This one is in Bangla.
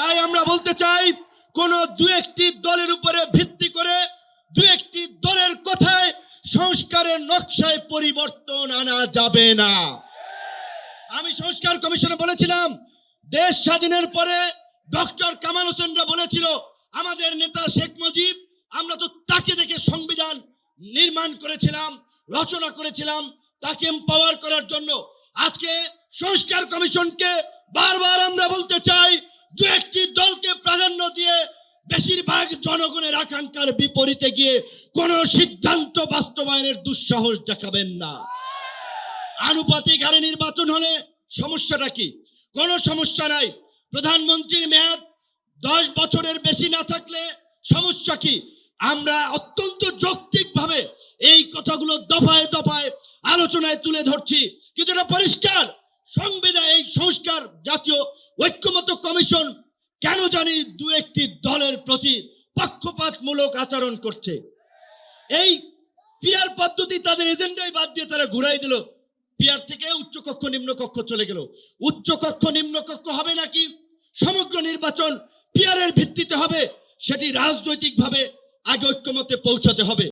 তাই আমরা বলতে চাই, কোন দু একটি দলের উপরে ভিত্তি করে দু একটি দলের কথায় সংস্কারের নকশায় পরিবর্তন আনা যাবে না। আমি সংস্কার কমিশনে বলেছিলাম, দেশ স্বাধীনের পরে ডক্টর কামাল হোসেনরা বলেছিল, আমাদের নেতা শেখ মুজিব, আমরা তো তাকে দেখে সংবিধান নির্মাণ করেছিলাম, রচনা করেছিলাম তাকে এম্পাওয়ার করার জন্য। আজকে সংস্কার কমিশনকে বারবার আমরা বলতে চাই, দু একটি দলকে প্রাধান্য দিয়ে বেশিরভাগ জনগণের আকাঙ্ক্ষার বিপরীতে গিয়ে কোন সিদ্ধান্ত বাস্তবায়নের দুঃসাহস দেখাবেন না। আনুপাতিক হারে নির্বাচন হলে সমস্যাটা কি? কোনো সমস্যা নাই। প্রধানমন্ত্রীর মেয়াদ 10 বছরের বেশি না থাকলে সমস্যা কি? আমরা অত্যন্ত যৌক্তিকভাবে এই কথাগুলো দফায় দফায় আলোচনায় তুলে ধরছি, কিন্তু এটা পরিষ্কার, সংবিধান এই সংস্কার জাতীয় ঐক্যমত্য কমিশন কেন জানি দু একটি দলের প্রতি পক্ষপাতমূলক আচরণ করছে। এই পিয়ার পদ্ধতি তাদের এজেন্ডাই বাদ দিয়ে তারা ঘুরাই দিল। পিয়ার থেকে উচ্চকক্ষ নিম্নকক্ষ চলে গেল। উচ্চকক্ষ নিম্নকক্ষ হবে নাকি সমগ্র নির্বাচন পিয়ারের ভিত্তিতে হবে, সেটি রাজনৈতিকভাবে আগে ঐক্যমত্যে পৌঁছাতে হবে।